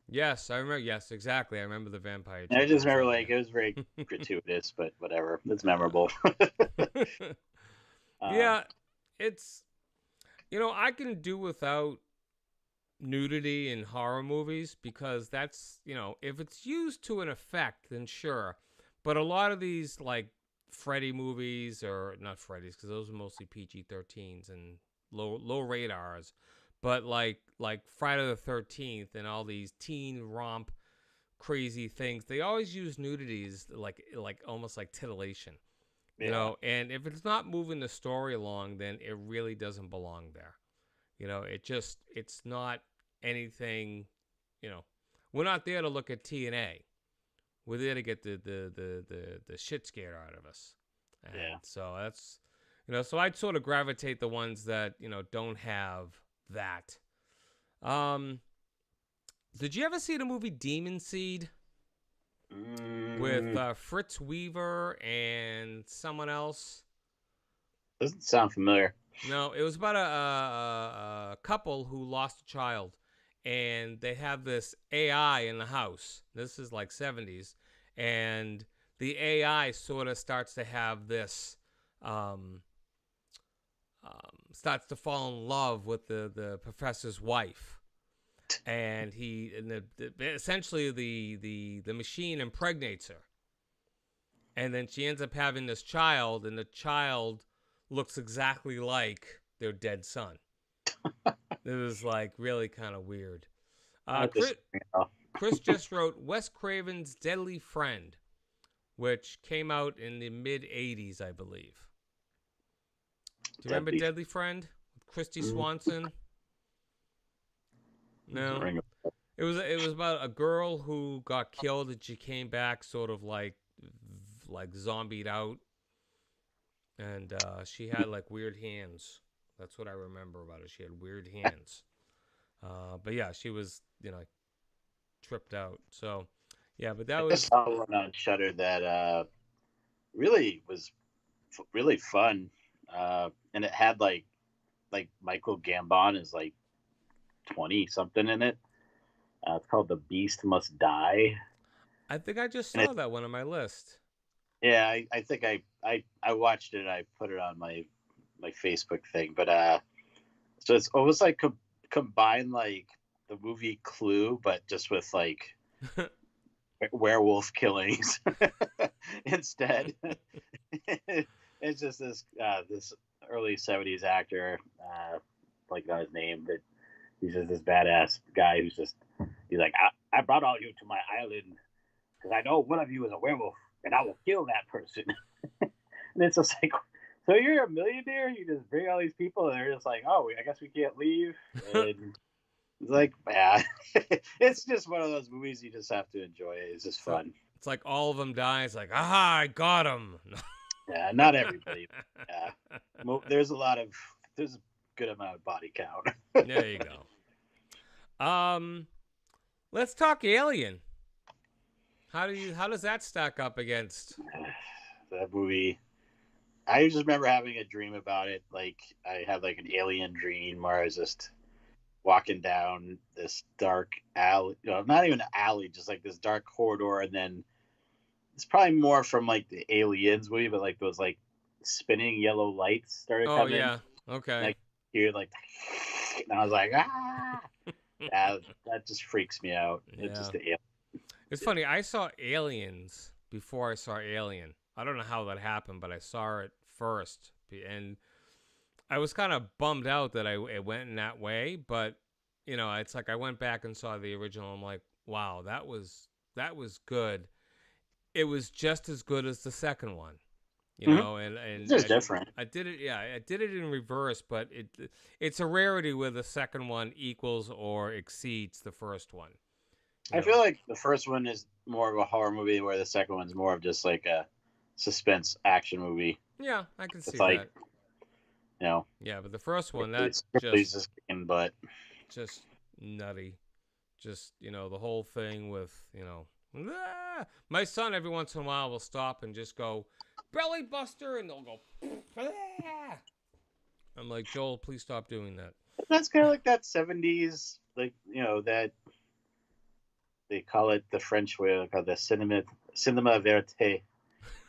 Yes, I remember. Yes, exactly. I remember the vampire chick. I just remember it was very gratuitous, but whatever. It's memorable. Yeah, it's I can do without nudity in horror movies because that's if it's used to an effect, then sure. But a lot of these like Freddy movies, or not Freddy's because those are mostly PG-13s and low radars, but like Friday the 13th and all these teen romp crazy things, they always use nudities like almost like titillation, and if it's not moving the story along, then it really doesn't belong there. It's not anything, we're not there to look at TNA. We're there to get the shit scared out of us. And so that's, so I'd sort of gravitate the ones that, don't have that. Did you ever see the movie Demon Seed? With Fritz Weaver and someone else? Doesn't sound familiar. No, it was about a couple who lost a child, and they have this AI in the house. This is like 70s, and the AI sort of starts to have this, starts to fall in love with the professor's wife, and essentially the machine impregnates her, and then she ends up having this child, and the child looks exactly like their dead son. It was like really kind of weird. Chris just wrote Wes Craven's Deadly Friend, which came out in the mid 80s, I believe. Do you remember Deadly Friend with Christy Swanson? No. It was about a girl who got killed and she came back sort of like zombied out. And she had like weird hands. That's what I remember about her. She had weird hands. But yeah, she was, tripped out. So, yeah, but that was. I saw one on Shudder that really was really fun. And it had like Michael Gambon is like 20 something in it. It's called The Beast Must Die. I think I just saw that one on my list. Yeah, I think I watched it. I put it on my Facebook thing, but so it's almost like combine like the movie Clue, but just with like werewolf killings instead. It's just this early 70s actor, like not his name, but he's just this badass guy he's like, I brought all you to my island because I know one of you is a werewolf. and I will kill that person. And it's just like, so you're a millionaire? You just bring all these people, and they're just like, oh, I guess we can't leave. And it's like, yeah, it's just one of those movies you just have to enjoy. It's just fun. It's like all of them die. It's like, aha, I got him. Yeah, not everybody. Yeah, there's a good amount of body count. There you go. Let's talk Alien. How does that stack up against that movie? I just remember having a dream about it. Like I had like an alien dream where I was just walking down this dark alley, not even an alley, just like this dark corridor, and then it's probably more from like the Aliens movie, but like those like spinning yellow lights started coming. Oh yeah, okay. Like you're like, and I was like, ah, yeah, that just freaks me out. It's just the alien. It's funny. I saw Aliens before I saw Alien. I don't know how that happened, but I saw it first, and I was kind of bummed out that it went in that way. But it's like I went back and saw the original. I'm like, wow, that was good. It was just as good as the second one, and it's just different. I did it, yeah. I did it in reverse, but it's a rarity where the second one equals or exceeds the first one. I feel like the first one is more of a horror movie, where the second one's more of just like a suspense action movie. Yeah, I can see like, that. Yeah, but the first one, that's just just nutty. Just the whole thing with my son every once in a while will stop and just go belly buster, and they'll go. I'm like, Joel, please stop doing that. That's kind of like that 70s, like that. They call it the French way, like the cinema verite,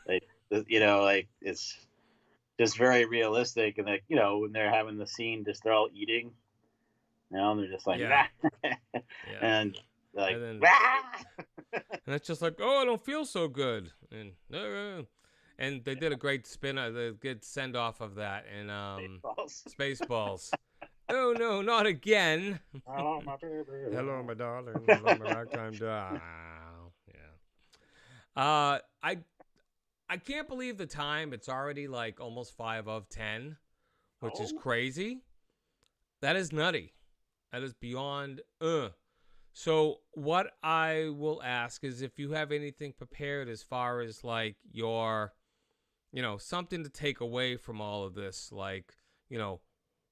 like like it's just very realistic, and like when they're having the scene, just they're all eating, and they're just like, and like, and it's just like, oh, I don't feel so good, and they did a great the good send off of that, and Spaceballs. Oh no, not again. Hello, my baby. Hello, my darling. Hello, my ragtime doll. Yeah. I can't believe the time. It's already like almost 5 of 10, which is crazy. That is nutty. That is beyond. So what I will ask is if you have anything prepared as far as like your, something to take away from all of this, like,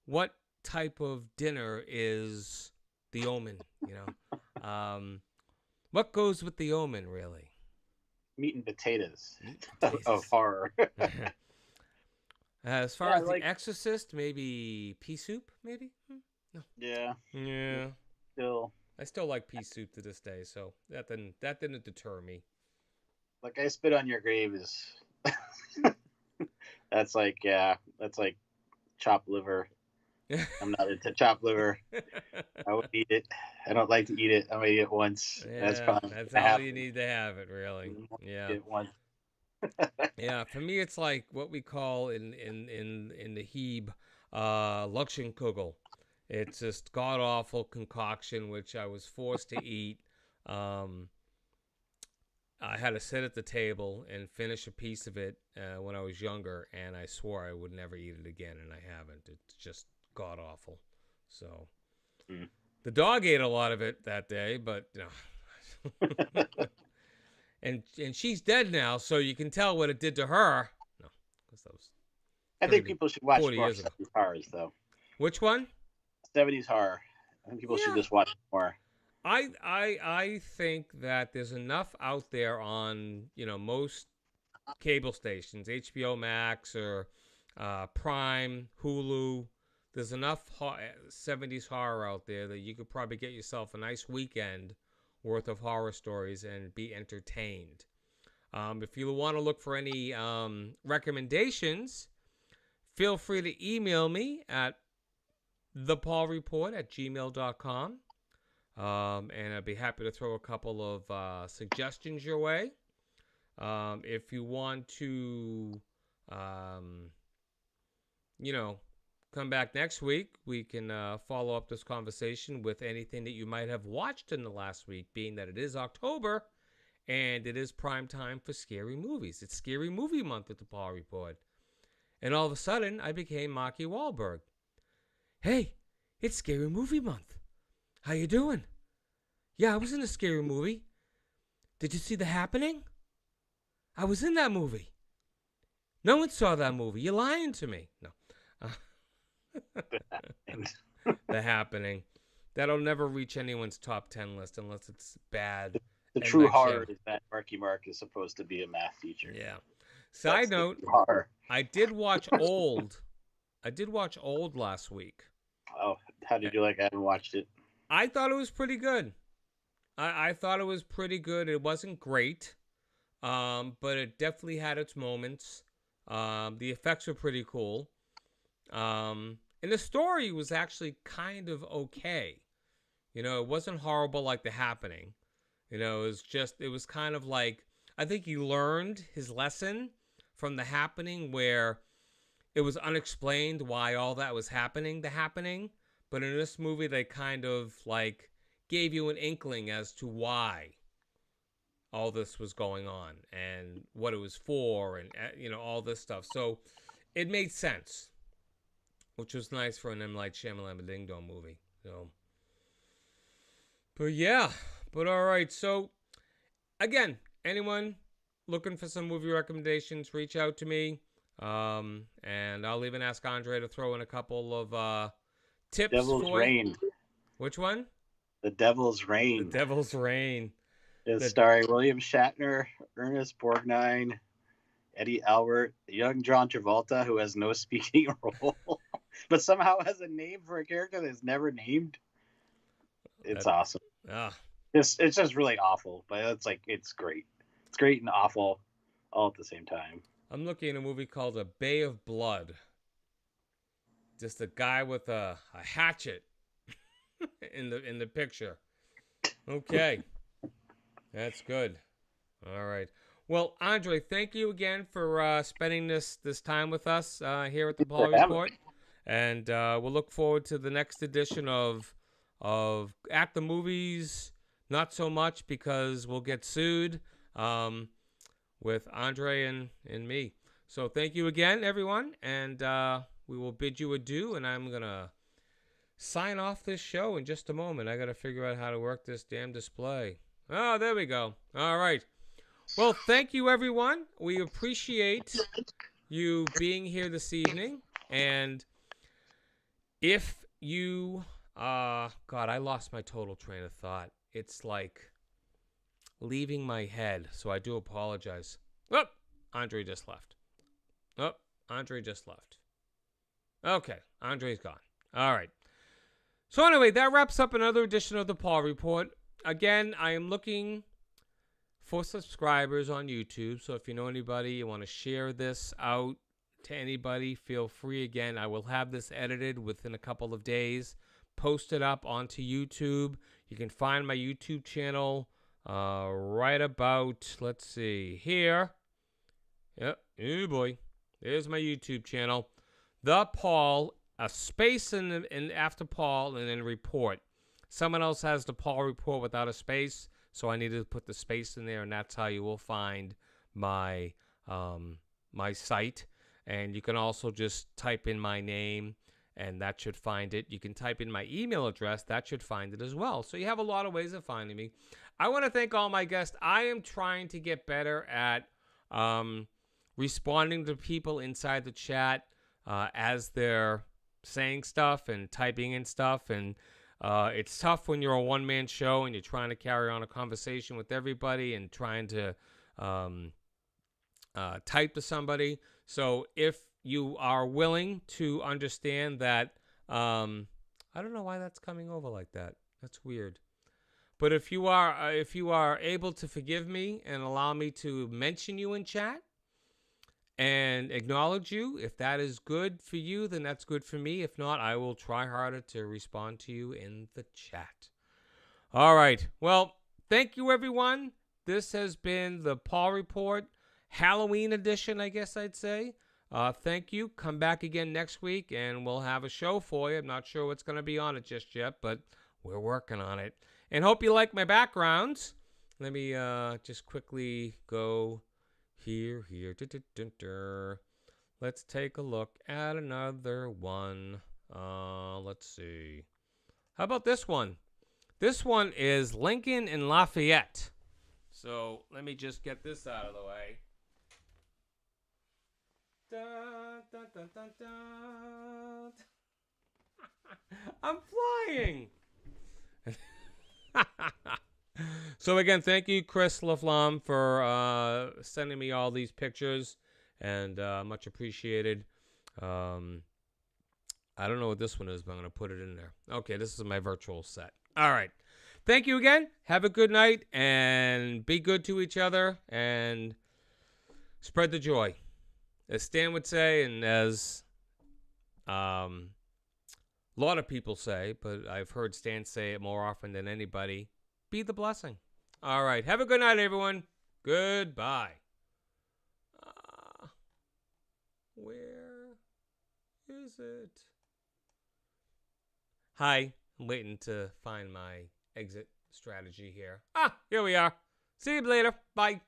what type of dinner is the Omen, what goes with the Omen, really? Meat and potatoes. Of horror. As far as the Exorcist, maybe pea soup, maybe? No. Yeah. I still like pea soup to this day, so that didn't deter me. Like I Spit on Your Grave is that's like chopped liver. I'm not into chopped liver. I would eat it. I don't like to eat it. I might eat it once. Yeah, that's all you need to have it, really. Yeah. Eat it once. Yeah, for me it's like what we call in the Heeb Luxenkugel. It's just god awful concoction which I was forced to eat. I had to sit at the table and finish a piece of it when I was younger, and I swore I would never eat it again, and I haven't. It's just god awful. So the dog ate a lot of it that day, but and she's dead now, so you can tell what it did to her. No, because that was. I think people should watch more 70s horrors, though. Which one? 70s horror. I think people should just watch more. I think that there's enough out there on most cable stations, HBO Max or Prime, Hulu. There's enough 70s horror out there that you could probably get yourself a nice weekend worth of horror stories and be entertained. If you want to look for any recommendations, feel free to email me at thepaulreport@gmail.com. And I'd be happy to throw a couple of suggestions your way. If you want to, come back next week, we can follow up this conversation with anything that you might have watched in the last week, being that it is October And it is prime time for scary movies. It's Scary Movie Month at the Paul Report. And all of a sudden, I became Marky Wahlberg. Hey, it's Scary Movie Month. How you doing? Yeah, I was in a scary movie. Did you see The Happening? I was in that movie. No one saw that movie. You're lying to me. No. The Happening. That'll never reach anyone's top 10 list unless it's bad. The true horror is that Marky Mark is supposed to be a math teacher. Yeah. Side note, I did watch Old. I did watch Old last week. Oh, how did you like? I haven't watched it. I thought it was pretty good. I thought it was pretty good. It wasn't great, but it definitely had its moments. The effects were pretty cool. And the story was actually kind of okay. You know, it wasn't horrible like The Happening. You know, it was kind of like, I think he learned his lesson from The Happening, where it was unexplained why all that was happening, The Happening. But in this movie, they kind of like gave you an inkling as to why all this was going on and what it was for and, you know, all this stuff. So it made sense, which was nice for an M. Night Shyamalan Ding Dong movie. So, but yeah, but all right. So again, anyone looking for some movie recommendations, reach out to me. And I'll even ask Andre to throw in a couple of tips. Devil's Reign. Which one? The Devil's Reign. The Devil's Reign. It's starring William Shatner, Ernest Borgnine, Eddie Albert, young John Travolta, who has no speaking role, but somehow has a name for a character that's never named. It's awesome. It's just really awful, but it's great. It's great and awful all at the same time. I'm looking at a movie called A Bay of Blood. Just a guy with a hatchet in the picture. Okay. That's good. All right. Well, Andre, thank you again for spending this time with us here at the Paul Report. And we'll look forward to the next edition of At the Movies. Not so much because we'll get sued with Andre and me. So thank you again, everyone. And we will bid you adieu. And I'm going to sign off this show in just a moment. I got to figure out how to work this damn display. Oh, there we go. All right. Well, thank you, everyone. We appreciate you being here this evening. And if you, God, I lost my total train of thought. It's like leaving my head, so I do apologize. Oh, Andre just left. Oh, Andre just left. Okay, Andre's gone. All right. So anyway, that wraps up another edition of the Paul Report. Again, I am looking for subscribers on YouTube. So if you know anybody, you want to share this out to anybody, feel free. Again, I will have this edited within a couple of days, posted up onto YouTube. You can find my YouTube channel right about, let's see, here. Yep, oh boy. There's my YouTube channel. The Paul, a space in after Paul, and then report. Someone else has the Paul Report without a space, so I needed to put the space in there, and that's how you will find my my site. And you can also just type in my name, and that should find it. You can type in my email address. That should find it as well. So you have a lot of ways of finding me. I want to thank all my guests. I am trying to get better at responding to people inside the chat as they're saying stuff and typing in stuff. And it's tough when you're a one-man show and you're trying to carry on a conversation with everybody and trying to type to somebody. So if you are willing to understand that, I don't know why that's coming over like that. That's weird. But if you are able to forgive me and allow me to mention you in chat and acknowledge you, if that is good for you, then that's good for me. If not, I will try harder to respond to you in the chat. All right. Well, thank you, everyone. This has been the Paul Report Halloween edition, I guess I'd say. Thank you. Come back again next week, and we'll have a show for you. I'm not sure what's going to be on it just yet, but we're working on it. And hope you like my backgrounds. Let me just quickly go here. Let's take a look at another one. Let's see. How about this one? This one is Lincoln and Lafayette. So let me just get this out of the way. Dun, dun, dun, dun, dun. I'm flying. So again, thank you, Chris LaFlamme, for sending me all these pictures, and much appreciated. I don't know what this one is, but I'm going to put it in there. Okay, this is my virtual set. All right. Thank you again. Have a good night, and be good to each other, and spread the joy. As Stan would say, and as a lot of people say, but I've heard Stan say it more often than anybody, be the blessing. All right. Have a good night, everyone. Goodbye. Where is it? Hi. I'm waiting to find my exit strategy here. Here we are. See you later. Bye.